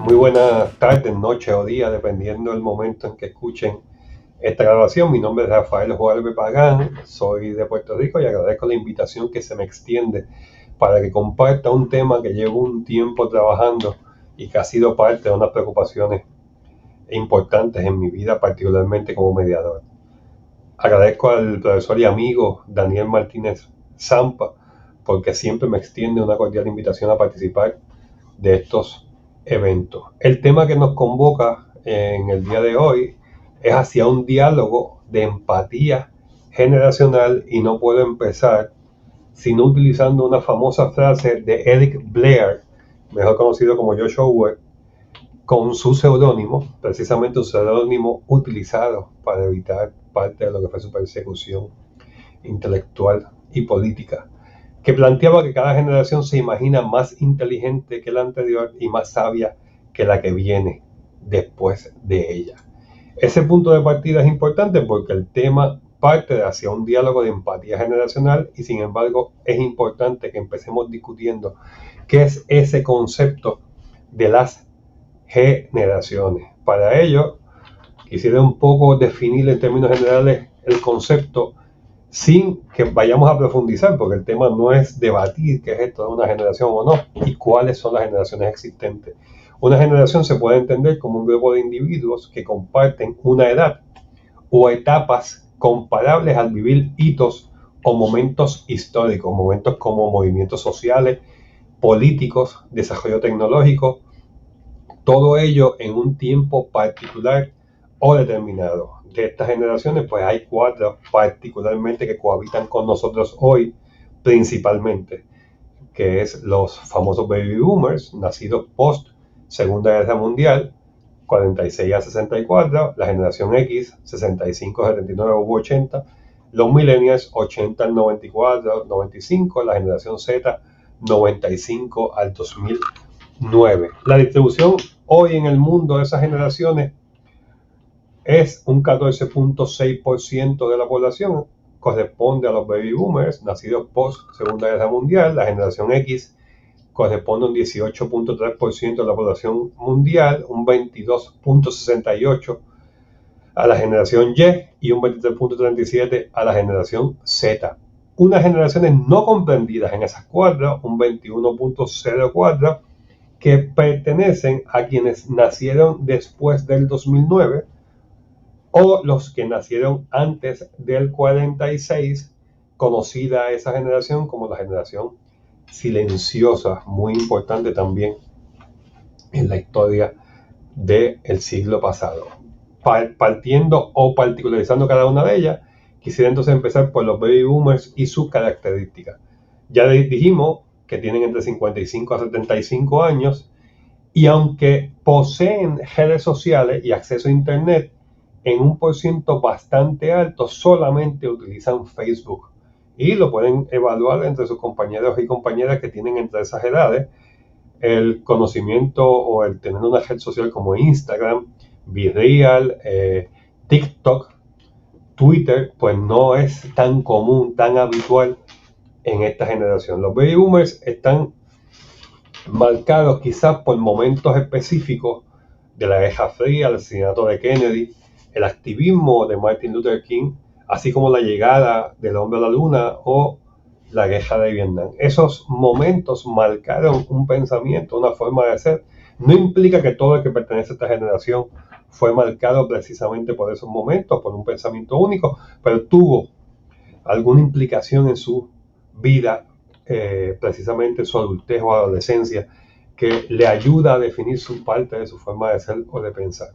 Muy buenas tardes, noche o día, dependiendo del momento en que escuchen esta grabación. Mi nombre es Rafael Juárez Pagán, soy de Puerto Rico y agradezco la invitación que se me extiende para que comparta un tema que llevo un tiempo trabajando y que ha sido parte de unas preocupaciones importantes en mi vida, particularmente como mediador. Agradezco al profesor y amigo Daniel Martínez Zampa porque siempre me extiende una cordial invitación a participar de estos eventos. El tema que nos convoca en el día de hoy es hacia un diálogo de empatía generacional y no puedo empezar sino utilizando una famosa frase de Eric Blair, mejor conocido como Joshua Webb, con su seudónimo, precisamente un seudónimo utilizado para evitar parte de lo que fue su persecución intelectual y política, que planteaba que cada generación se imagina más inteligente que la anterior y más sabia que la que viene después de ella. Ese punto de partida es importante porque el tema parte hacia un diálogo de empatía generacional y sin embargo es importante que empecemos discutiendo qué es ese concepto de las generaciones. Para ello, quisiera un poco definir en términos generales el concepto sin que vayamos a profundizar, porque el tema no es debatir qué es esto de una generación o no y cuáles son las generaciones existentes. Una generación se puede entender como un grupo de individuos que comparten una edad o etapas comparables al vivir hitos o momentos históricos, momentos como movimientos sociales, políticos, desarrollo tecnológico, todo ello en un tiempo particular o determinado. De estas generaciones, pues hay 4 particularmente que cohabitan con nosotros hoy, principalmente, que es los famosos baby boomers, nacidos post Segunda Guerra Mundial, 46 a 64, la generación X, 65 a 79 u 80, los millennials, 80 al 94, 95, la generación Z, 95 al 2009. La distribución hoy en el mundo de esas generaciones es un 14.6% de la población, corresponde a los baby boomers nacidos post Segunda Guerra Mundial. La generación X corresponde a un 18.3% de la población mundial, un 22.68% a la generación Y y un 23.37% a la generación Z. Unas generaciones no comprendidas en esas 4, un 21.04%, que pertenecen a quienes nacieron después del 2009 o los que nacieron antes del 46, conocida esa generación como la generación silenciosa, muy importante también en la historia del siglo pasado. Partiendo o particularizando cada una de ellas, quisiera entonces empezar por los baby boomers y sus características. Ya dijimos que tienen entre 55 a 75 años y aunque poseen redes sociales y acceso a internet, en un porcentaje bastante alto solamente utilizan Facebook y lo pueden evaluar entre sus compañeros y compañeras que tienen entre esas edades. El conocimiento o el tener una red social como Instagram, BeReal, TikTok, Twitter, pues no es tan común, tan habitual en esta generación. Los baby boomers están marcados quizás por momentos específicos de la Guerra Fría, el asesinato de Kennedy, el activismo de Martin Luther King, así como la llegada del hombre a la luna o la guerra de Vietnam. Esos momentos marcaron un pensamiento, una forma de ser. No implica que todo el que pertenece a esta generación fue marcado precisamente por esos momentos, por un pensamiento único, pero tuvo alguna implicación en su vida, precisamente en su adultez o adolescencia, que le ayuda a definir su parte de su forma de ser o de pensar.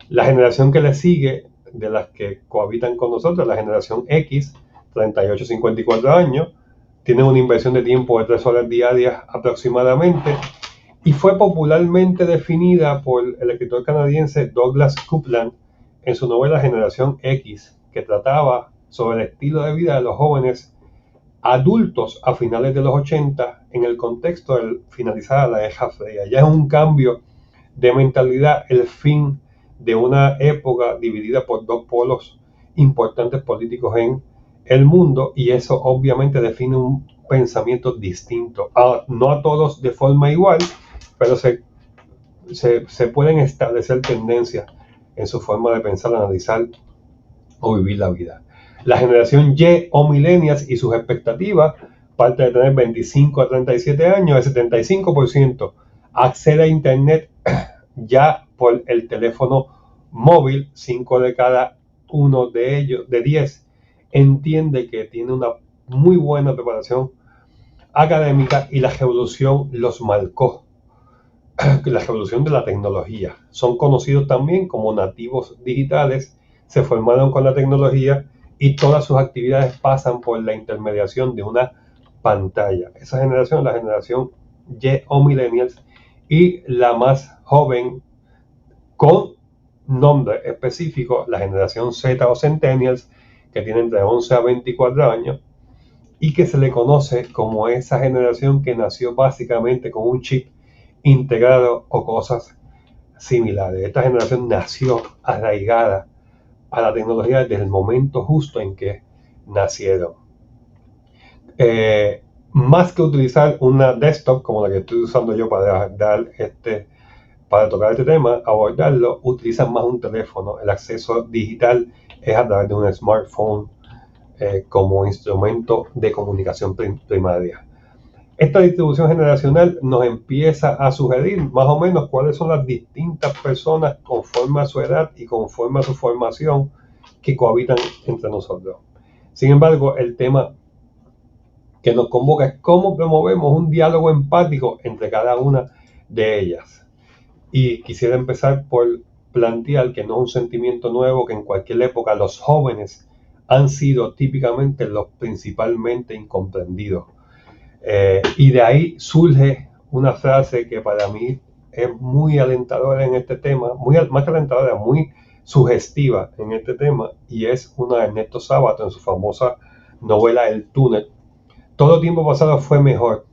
La generación que le sigue, de las que cohabitan con nosotros, la generación X, 38 a 54 años, tienen una inversión de tiempo de 3 horas diarias aproximadamente y fue popularmente definida por el escritor canadiense Douglas Coupland en su novela Generación X, que trataba sobre el estilo de vida de los jóvenes adultos a finales de los 80 en el contexto de finalizada la Guerra Fría. Ya es un cambio de mentalidad, el fin de una época dividida por dos polos importantes políticos en el mundo, y eso obviamente define un pensamiento distinto. No a todos de forma igual, pero se pueden establecer tendencias en su forma de pensar, analizar o vivir la vida. La generación Y o millennials y sus expectativas parte de tener 25 a 37 años, el 75% accede a internet ya por el teléfono móvil. 5 de cada uno de ellos, de 10, entiende que tiene una muy buena preparación académica, y la revolución los marcó. La revolución de la tecnología. Son conocidos también como nativos digitales, se formaron con la tecnología y todas sus actividades pasan por la intermediación de una pantalla. Esa generación, la generación Y o millennials, y la más joven con nombre específico, la generación Z o centennials, que tienen de 11 a 24 años y que se le conoce como esa generación que nació básicamente con un chip integrado o cosas similares. Esta generación nació arraigada a la tecnología desde el momento justo en que nacieron. Más que utilizar una desktop como la que estoy usando yo para tocar este tema, abordarlo, utilizan más un teléfono. El acceso digital es a través de un smartphone como instrumento de comunicación primaria. Esta distribución generacional nos empieza a sugerir más o menos cuáles son las distintas personas conforme a su edad y conforme a su formación que cohabitan entre nosotros. Sin embargo, el tema que nos convoca es cómo promovemos un diálogo empático entre cada una de ellas. Y quisiera empezar por plantear que no es un sentimiento nuevo, que en cualquier época los jóvenes han sido típicamente los principalmente incomprendidos. Y de ahí surge una frase que para mí es muy alentadora en este tema, más que alentadora, muy sugestiva en este tema, y es una de Ernesto Sábato en su famosa novela El túnel. Todo tiempo pasado fue mejor.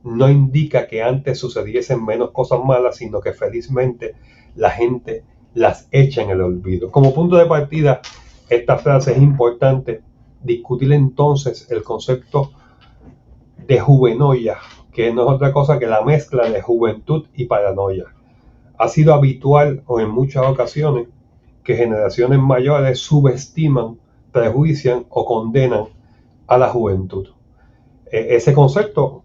No indica que antes sucediesen menos cosas malas, sino que felizmente la gente las echa en el olvido. Como punto de partida, esta frase es importante discutir entonces el concepto de juvenoia, que no es otra cosa que la mezcla de juventud y paranoia. Ha sido habitual, o en muchas ocasiones, que generaciones mayores subestiman, prejuician o condenan a la juventud. Ese concepto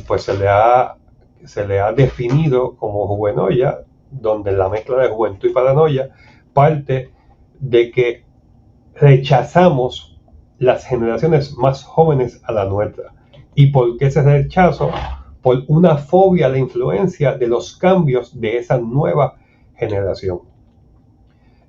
pues se le ha definido como juvenoia, donde la mezcla de juventud y paranoia parte de que rechazamos las generaciones más jóvenes a la nuestra. ¿Y por qué ese rechazo? Por una fobia a la influencia de los cambios de esa nueva generación.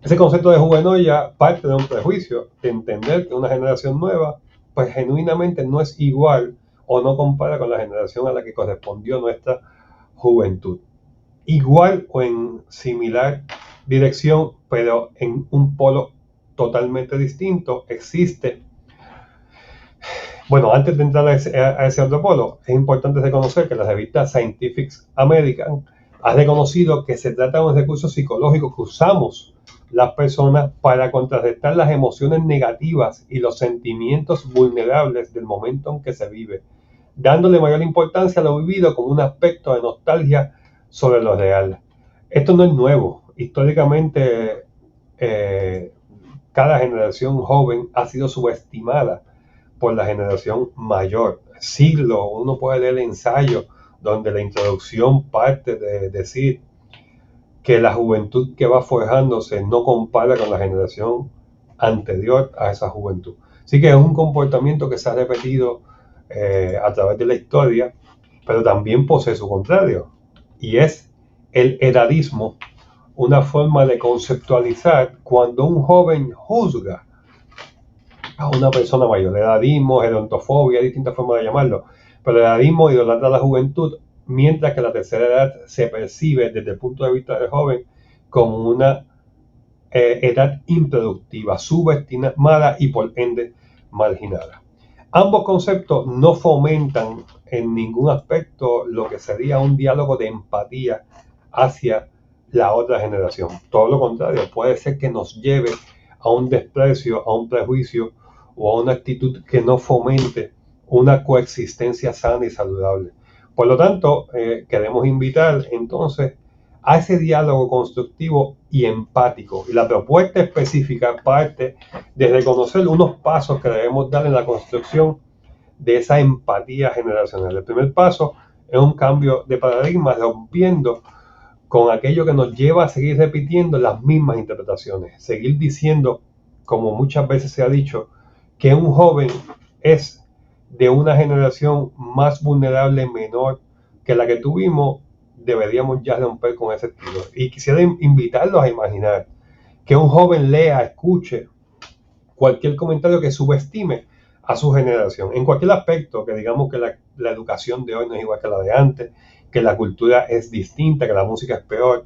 Ese concepto de juvenoia parte de un prejuicio, de entender que una generación nueva pues genuinamente no es igual o no compara con la generación a la que correspondió nuestra juventud. Igual o en similar dirección, pero en un polo totalmente distinto, existe. Bueno, antes de entrar a ese otro polo, es importante reconocer que la revista Scientific American ha reconocido que se trata de un recurso psicológico que usamos las personas para contrarrestar las emociones negativas y los sentimientos vulnerables del momento en que se vive, dándole mayor importancia a lo vivido como un aspecto de nostalgia sobre lo real. Esto no es nuevo. Históricamente, cada generación joven ha sido subestimada por la generación mayor. Siglo, uno puede leer ensayos donde la introducción parte de decir que la juventud que va forjándose no compara con la generación anterior a esa juventud. Así que es un comportamiento que se ha repetido a través de la historia, pero también posee su contrario, y es el edadismo, una forma de conceptualizar cuando un joven juzga a una persona mayor. El edadismo, gerontofobia, hay distintas formas de llamarlo, pero el edadismo idolatra a la juventud, mientras que la tercera edad se percibe desde el punto de vista del joven como una edad improductiva, subestimada y por ende marginada. Ambos conceptos no fomentan en ningún aspecto lo que sería un diálogo de empatía hacia la otra generación. Todo lo contrario, puede ser que nos lleve a un desprecio, a un prejuicio o a una actitud que no fomente una coexistencia sana y saludable. Por lo tanto, queremos invitar entonces a ese diálogo constructivo y empático. Y la propuesta específica parte de reconocer unos pasos que debemos dar en la construcción de esa empatía generacional. El primer paso es un cambio de paradigma, rompiendo con aquello que nos lleva a seguir repitiendo las mismas interpretaciones, seguir diciendo, como muchas veces se ha dicho, que un joven es de una generación más vulnerable, menor que la que tuvimos. Deberíamos ya romper con ese estilo. Y quisiera invitarlos a imaginar que un joven lea, escuche cualquier comentario que subestime a su generación, en cualquier aspecto, que digamos que la educación de hoy no es igual que la de antes, que la cultura es distinta, que la música es peor,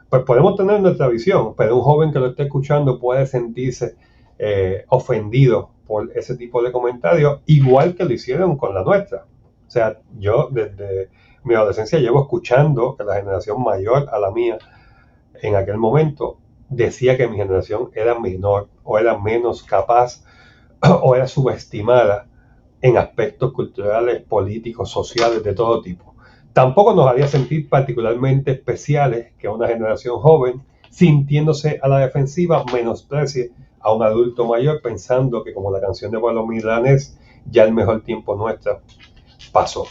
pues podemos tener nuestra visión, pero un joven que lo esté escuchando puede sentirse ofendido por ese tipo de comentarios, igual que lo hicieron con la nuestra. O sea, yo desde mi adolescencia llevo escuchando que la generación mayor a la mía en aquel momento decía que mi generación era menor o era menos capaz o era subestimada en aspectos culturales, políticos, sociales, de todo tipo. Tampoco nos haría sentir particularmente especiales que una generación joven, sintiéndose a la defensiva, menosprecie a un adulto mayor pensando que, como la canción de Pablo Milanés, ya el mejor tiempo nuestro pasó.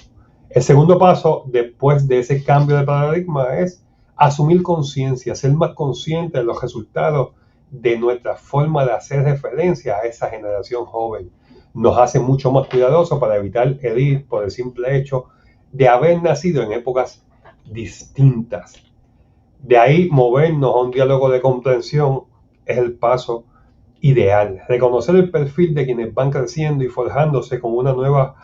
El segundo paso después de ese cambio de paradigma es asumir conciencia, ser más consciente de los resultados de nuestra forma de hacer referencia a esa generación joven. Nos hace mucho más cuidadosos para evitar herir por el simple hecho de haber nacido en épocas distintas. De ahí movernos a un diálogo de comprensión es el paso ideal. Reconocer el perfil de quienes van creciendo y forjándose con una nueva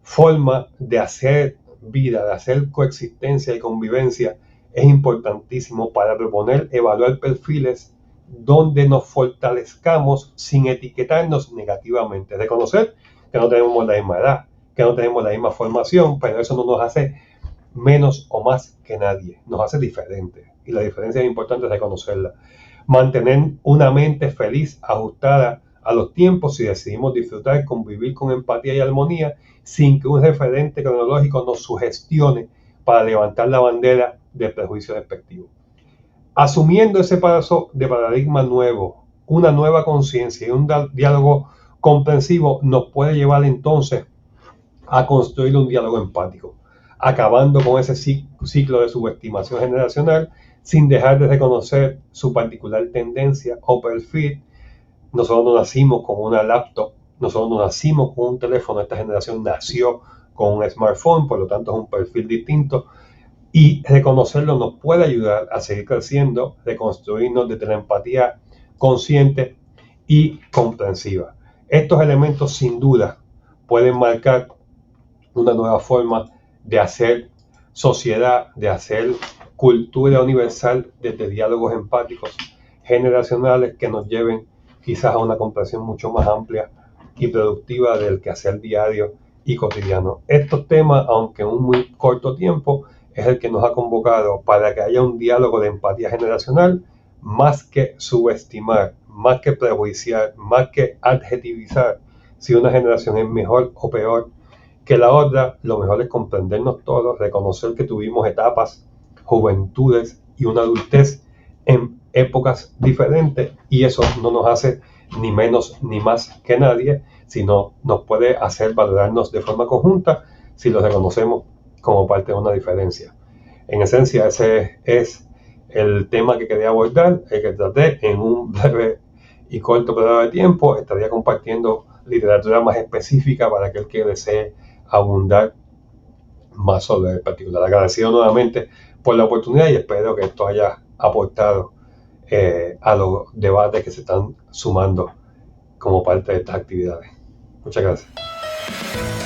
forma de hacer vida, de hacer coexistencia y convivencia, es importantísimo para proponer, evaluar perfiles donde nos fortalezcamos sin etiquetarnos negativamente. Reconocer que no tenemos la misma edad, que no tenemos la misma formación, pero eso no nos hace menos o más que nadie, nos hace diferentes. Y la diferencia es importante reconocerla. Mantener una mente feliz, ajustada a los tiempos, y decidimos disfrutar, convivir con empatía y armonía, sin que un referente cronológico nos sugestione para levantar la bandera del prejuicio despectivo. Asumiendo ese paso de paradigma nuevo, una nueva conciencia y un diálogo comprensivo nos puede llevar entonces a construir un diálogo empático, acabando con ese ciclo de subestimación generacional sin dejar de reconocer su particular tendencia o perfil. Nosotros no nacimos con una laptop, nosotros no nacimos con un teléfono, esta generación nació con un smartphone, por lo tanto es un perfil distinto, y reconocerlo nos puede ayudar a seguir creciendo, reconstruirnos desde la empatía consciente y comprensiva. Estos elementos sin duda pueden marcar una nueva forma de hacer sociedad, de hacer cultura universal desde diálogos empáticos generacionales que nos lleven quizás a una comprensión mucho más amplia y productiva del quehacer diario y cotidiano. Estos temas, aunque en un muy corto tiempo, es el que nos ha convocado para que haya un diálogo de empatía generacional, más que subestimar, más que prejuiciar, más que adjetivizar si una generación es mejor o peor que la otra. Lo mejor es comprendernos todos, reconocer que tuvimos etapas, juventudes y una adultez en épocas diferentes, y eso no nos hace ni menos ni más que nadie, sino nos puede hacer valorarnos de forma conjunta si lo reconocemos como parte de una diferencia. En esencia, ese es el tema que quería abordar, el que traté en un breve y corto periodo de tiempo. Estaría compartiendo literatura más específica para aquel que desee abundar más sobre el particular. Agradecido nuevamente por la oportunidad y espero que esto haya aportado a los debates que se están sumando como parte de estas actividades. Muchas gracias.